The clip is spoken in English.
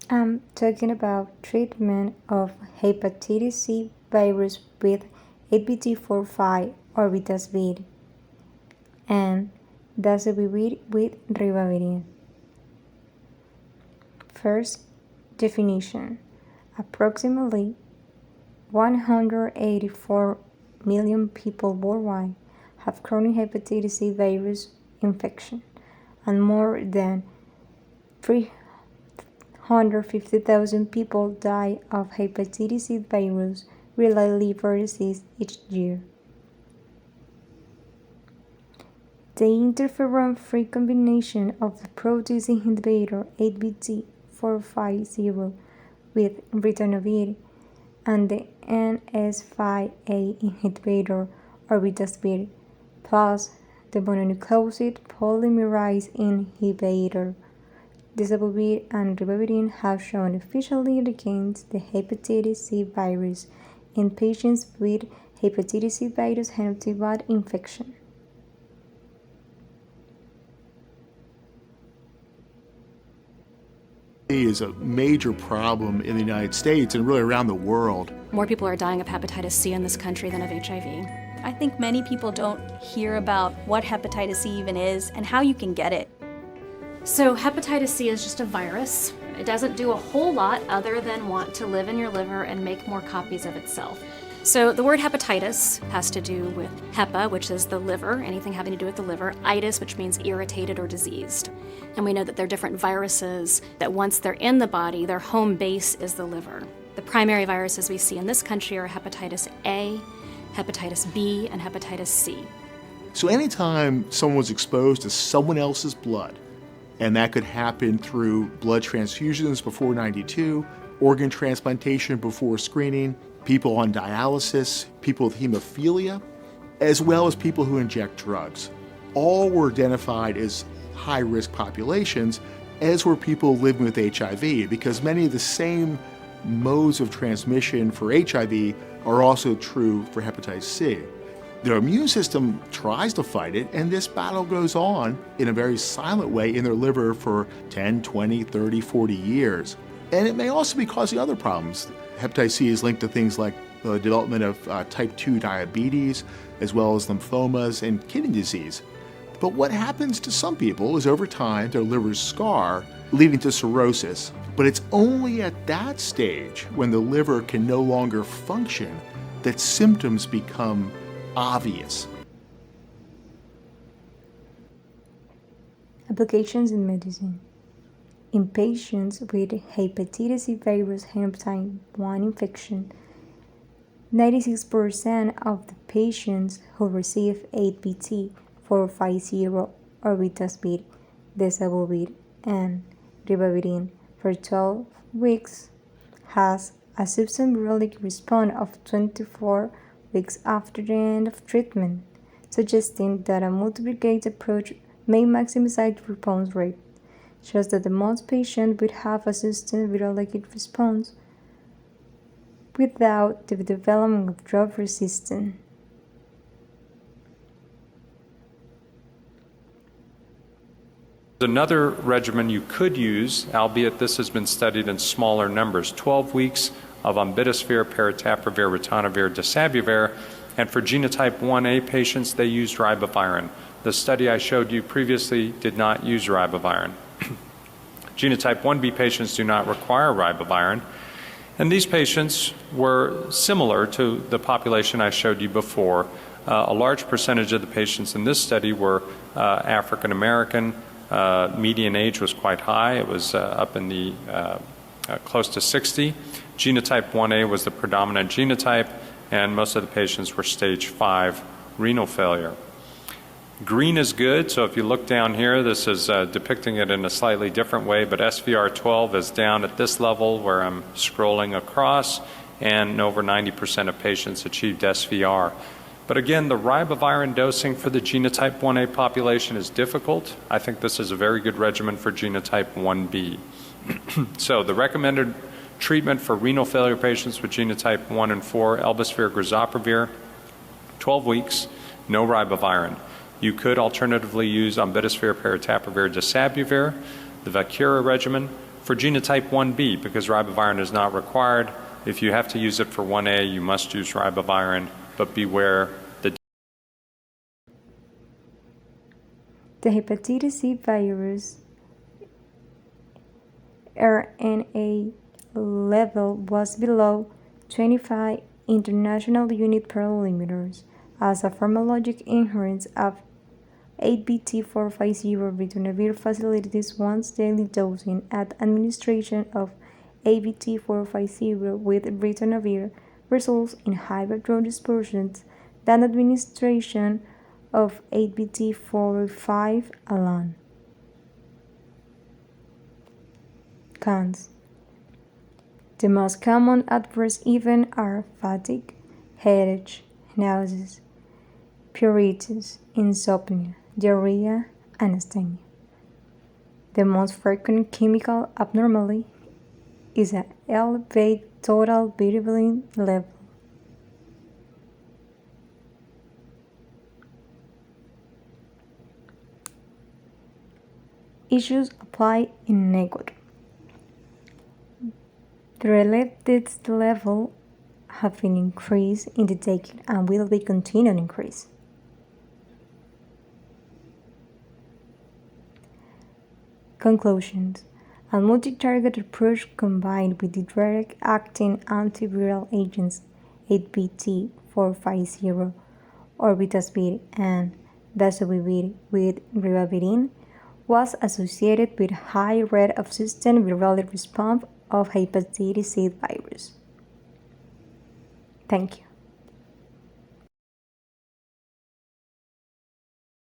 I'm talking about treatment of hepatitis C virus with ABT-450 Ombitasvir and Dasabuvir with Ribavirin. First, definition. Approximately 184 million people worldwide have chronic hepatitis C virus infection, and more than 350,000 people die of hepatitis C virus-related liver disease each year. The interferon-free combination of the protease inhibitor ABT-450 with ritonavir and the NS5A inhibitor Ombitasvir plus the mononucleotide polymerase inhibitor Dasabuvir and Ribavirin have shown efficiently against the hepatitis C virus in patients with hepatitis C virus genotype infection. Is a major problem in the United States and really around the world. More people are dying of hepatitis C in this country than of HIV. I think many people don't hear about what hepatitis C even is and how you can get it. So hepatitis C is just a virus. It doesn't do a whole lot other than want to live in your liver and make more copies of itself. So the word hepatitis has to do with hepa, which is the liver, anything having to do with the liver, itis, which means irritated or diseased. And we know that there are different viruses that once they're in the body, their home base is the liver. The primary viruses we see in this country are hepatitis A, hepatitis B, and hepatitis C. So anytime someone was exposed to someone else's blood, and that could happen through blood transfusions before 92, organ transplantation before screening, people on dialysis, people with hemophilia, as well as people who inject drugs. All were identified as high-risk populations, as were people living with HIV, because many of the same modes of transmission for HIV are also true for hepatitis C. Their immune system tries to fight it, and this battle goes on in a very silent way in their liver for 10, 20, 30, 40 years. And it may also be causing other problems. Hepatitis C is linked to things like the development of type 2 diabetes, as well as lymphomas and kidney disease. But what happens to some people is over time their livers scar, leading to cirrhosis. But it's only at that stage, when the liver can no longer function, that symptoms become obvious. Applications in medicine. In patients with hepatitis C virus genotype 1 infection, 96% of the patients who receive ABT-450 Ombitasvir, Dasabuvir, and Ribavirin for 12 weeks has a substance virologic response of 24 weeks after the end of treatment, suggesting that a multiplicate approach may maximize the response rate. Shows that the most patients would have a sustained virologic response without the development of drug resistance. Another regimen you could use, albeit this has been studied in smaller numbers, 12 weeks of Ombitasvir, Paritaprevir, Ritonavir, Dasabuvir, and for genotype 1A patients, they used Ribavirin. The study I showed you previously did not use Ribavirin. Genotype 1B patients do not require Ribavirin, and these patients were similar to the population I showed you before. A large percentage of the patients in this study were African American. Median age was quite high. It was up in the close to 60. Genotype 1A was the predominant genotype, and most of the patients were stage 5 renal failure. Green is good, so if you look down here, this is depicting it in a slightly different way, but SVR12 is down at this level where I'm scrolling across, and over 90% of patients achieved SVR. But again, the ribavirin dosing for the genotype 1A population is difficult. I think this is a very good regimen for genotype 1B. So the recommended treatment for renal failure patients with genotype 1 and 4, Elbasvir, Dasabuvir, 12 weeks, no ribavirin. You could alternatively use Ombitasvir, Paritaprevir, Dasabuvir, the Vacura regimen, For genotype 1b, because ribavirin is not required, if you have to use it for 1a, you must use ribavirin, but beware The hepatitis C virus RNA level was below 25 international unit per millimeters as a pharmacologic inherence of ABT-450 ritonavir facilitates once daily dosing at administration of ABT-450 with ritonavir results in higher drug dispersions than administration of ABT-450 alone. Cons. The most common adverse events are fatigue, headache, nausea, pruritus, insomnia, diarrhea, and asthenia. The most frequent chemical abnormality is an elevated total bilirubin level. Issues apply in Ecuador. The related level have been increased in the decade and will be continued increase. Conclusions. A multi-target approach combined with the direct-acting antiviral agents ABT-450, Ombitasvir and Dasabuvir with Ribavirin was associated with high rate of sustained viral response of hepatitis C virus. Thank you.